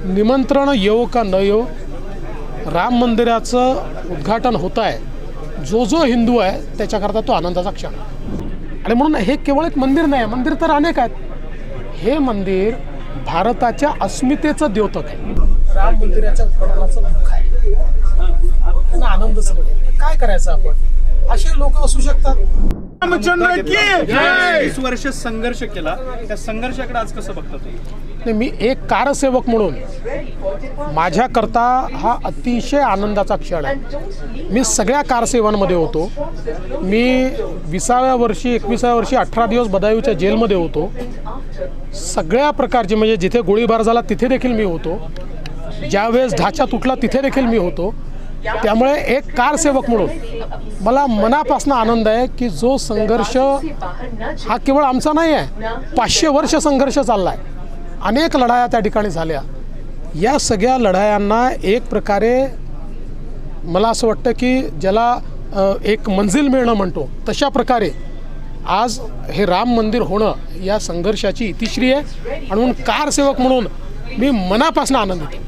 निमंत्रण येवो का न येवो, राम मंदिराचं उद्घाटन होत आहे. जो जो हिंदू आहे त्याच्याकरता तो आनंदाचा क्षण. आणि म्हणून हे केवळ एक मंदिर नाही, मंदिर तर अनेक आहेत. हे मंदिर भारताच्या अस्मितेचं द्योतक आहे. राम मंदिराच्या उद्घाटनाचं दुःख आहे, त्यांना आनंदच बघेल. काय करायचं आपण, असे लोक असू शकतात. 20 वर्ष संघर्ष केला, त्या संघर्षाकडे आज कसं बघता तुम्ही? नाही, मी एक कारसेवक म्हणून माझ्याकरता हा अतिशय आनंदाचा क्षण आहे. मी सगळ्या कारसेवांमध्ये होतो. मी 20व्या वर्षी 21व्या वर्षी 18 दिवस बदायूच्या जेलमध्ये होतो. सगळ्या प्रकारचे म्हणजे जिथे गोळीबार झाला तिथे देखील मी होतो. ज्यावेळेस ढाचा तुटला तिथे देखील मी होतो. त्यामुळे एक कारसेवक म्हणून मला मनापासून आनंद आहे की जो संघर्ष हा केवळ आमचा नाही आहे, 500 वर्ष संघर्ष चालला आहे. अनेक लढाया त्या ठिकाणी झाल्या. या सगळ्या लढायांना एक प्रकारे मला असं वाटतं की ज्याला एक मंजिल मिळणं म्हणतो तशा प्रकारे आज हे राम मंदिर होणं या संघर्षाची इतिश्री आहे. आणि म्हणून कारसेवक म्हणून मी मनापासून आनंदित आहे.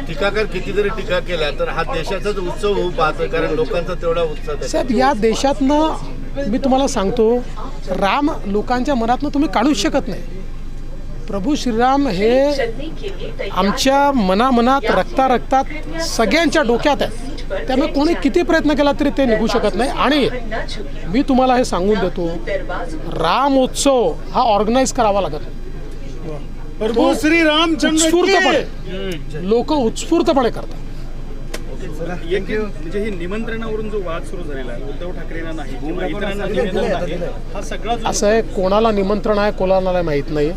टीकाकार किती जरी टीका केला तर हा देशाचाच उत्सव होऊ पाहतोय, कारण लोकांचा तेवढा उत्साह आहे. साहेब, या देशातनं मी तुम्हाला सांगतो, राम लोकांच्या मनातनं तुम्ही काढूच शकत नाही. प्रभू श्रीराम हे आमच्या मनामनात रक्तात सगळ्यांच्या डोक्यात आहे. त्यामुळे कोणी किती प्रयत्न केला तरी ते निघू शकत नाही. आणि मी तुम्हाला हे सांगून देतो, रामोत्सव हा ऑर्गनाईज करावा लागत. प्रभू श्री उत्स्फूर्तपणे लोक उत्स्फूर्तपणे करतात. म्हणजे ही निमंत्रणावरून जो वाद सुरू झालेला आहे, उद्धव ठाकरेंना नाही किंवा इतरांना निवेदन नाही, हा सगळा असं आहे, कोणाला निमंत्रण आहे कोणाला माहीत नाही.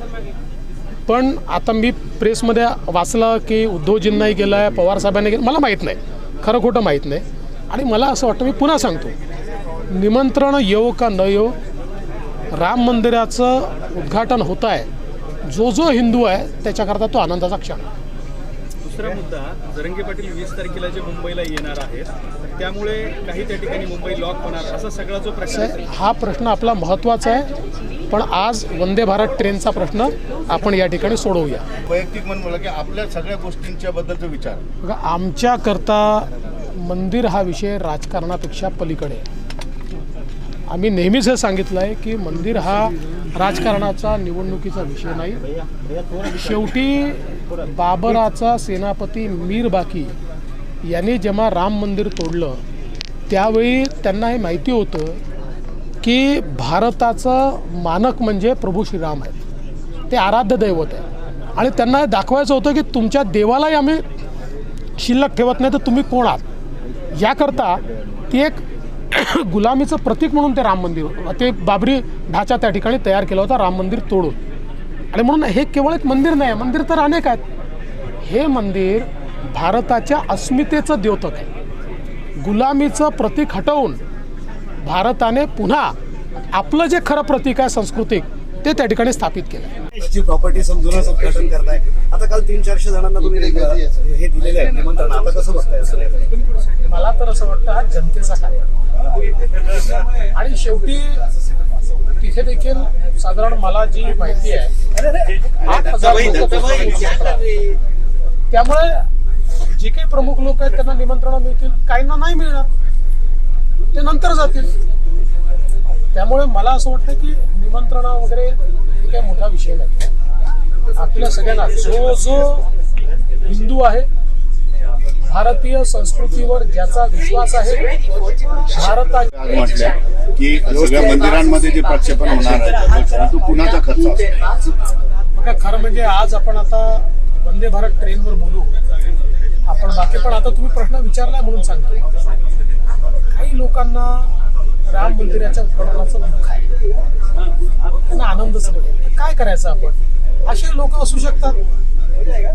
पण आता मी प्रेसमध्ये वाचलं की उद्धवजींनाही गेलं आहे, पवार साहेबांनी गेलं, मला माहीत नाही, खरं खोटं माहीत नाही. आणि मला असं वाटतं, मी पुन्हा सांगतो, निमंत्रण येवो का न येवो, राम मंदिराचं उद्घाटन होत आहे. जो जो हिंदू आहे त्याच्याकरता तो आनंदाचा क्षण. दुसरा मुद्दा, जरंगे पाटील 20 तारखेला जे मुंबईला येणार आहेत, त्यामुळे काही त्या ठिकाणी मुंबई लॉक होणार असा सगळा जो प्रश्न आहे, हा प्रश्न आपला महत्त्वाचा आहे. पण आज वंदे भारत ट्रेनचा प्रश्न आपण या ठिकाणी सोडवूया. वैयक्तिक मन मला की आपल्या सगळ्या गोष्टींच्या बद्दलचा विचार बघा, आमच्याकरता मंदिर हा विषय राजकारणापेक्षा पलीकडे आहे. आम्ही नेहमीच हे सांगितलं आहे की मंदिर हा राजकारणाचा निवडणुकीचा विषय नाही. शेवटी बाबराचा सेनापती मीर बाकी यांनी जेव्हा राम मंदिर तोडलं त्यावेळी त्यांना हे माहिती होतं की भारताचं मानक म्हणजे प्रभू श्रीराम आहेत, ते आराध्य दैवत आहे. आणि त्यांना हे दाखवायचं होतं की तुमच्या देवालाही आम्ही शिल्लक ठेवत नाही, तर तुम्ही कोण आहात. याकरता ती एक गुलामीचं प्रतीक म्हणून ते राम मंदिर, ते बाबरी ढाचा त्या ठिकाणी तयार केला होता राम मंदिर तोडून. आणि म्हणून हे केवळ एक मंदिर नाही, मंदिर तर अनेक आहेत. हे मंदिर भारताच्या अस्मितेचं द्योतक आहे. गुलामीचं प्रतीक हटवून भारताने पुन्हा आपलं जे खरं प्रतीक आहे सांस्कृतिक, ते त्या ठिकाणी स्थापित केलं. प्रॉपर्टी समजूनच उद्घाटन करताय. आता काल 300-400 जणांना तुम्ही हे दिलेले आहे निमंत्रण, आता कसं बघताय? मला तर असं वाटतं हा जनतेचा कार्यक्रम. आणि शेवटी तिथे देखील साधारण मला जी माहिती आहे 8,000 लोक. त्यामुळे जे काही प्रमुख लोक आहेत त्यांना निमंत्रण मिळतील, काहींना नाही मिळणार, ते नंतर जातील. त्यामुळे मला असं वाटतं की निमंत्रण वगैरे हे काही मोठा विषय नाही. आपल्या सगळ्यांना जो जो हिंदू आहे, भारतीय संस्कृतीवर ज्याचा विश्वास आहे, म्हटल्या की सगळ्या मंदिरांमध्ये जे प्रक्षेपण होणार आहे तो कुणाचा खर्च असतो? बघा, खरं म्हणजे आज आपण आता वंदे भारत ट्रेनवर बोलू आपण बाकी, पण आता तुम्ही प्रश्न विचारला म्हणून सांगतो. काही लोकांना राम मंदिराच्या उद्घाटनाचं दुःख आहे, त्यांना आनंदच बघेल. काय करायचं आपण, असे लोक असू शकतात.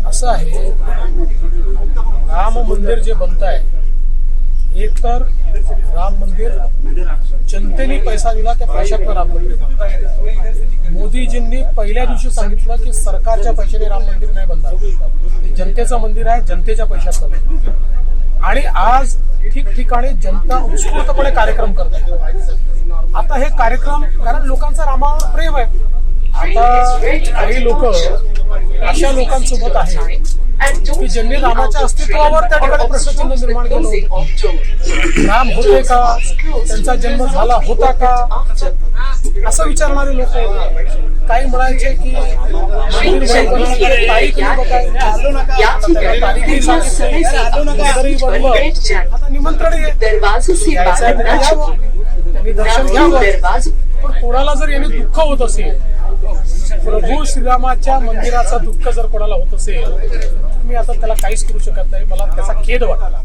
असं आहे, राम मंदिर जे बनत आहे, एक तर राम मंदिर जनतेने पैसा दिला, त्या पैशातलं राम मंदिर बनत आहे. मोदीजींनी पहिल्या दिवशी सांगितलं की सरकारच्या पैशाने राम मंदिर नाही बनणार, हे जनतेचं मंदिर आहे, जनतेच्या पैशातलं. आणि आज ठिकठिकाणी जनता उत्स्फूर्तपणे कार्यक्रम करते. आता हे कार्यक्रम, कारण लोकांचा रामावर प्रेम आहे, आता काही लोक अशा लोकांसोबत आहेत की ज्यांनी रामाच्या अस्तित्वावर त्या ठिकाणी प्रश्नचिन्ह निर्माण केलं होतं. राम होते का, त्यांचा जन्म झाला होता का, असं विचारणारे लोक होते. काही म्हणायचे की मंदिर बनवण्याची तारीख नाही बघायची. त्यांना तारीखही सांगितली, मंदिरही बनलं. आता निमंत्रण आहे, यायचंय त्यांनी यावं, त्यांनी दर्शन घ्यावं. पण कोणाला जर याने दुःख होत असेल, प्रभू श्रीरामाच्या मंदिराचं दुःख जर कोणाला होत असेल, मी आता त्याला काहीच करू शकत नाही. मला त्याचा खेद वाटला.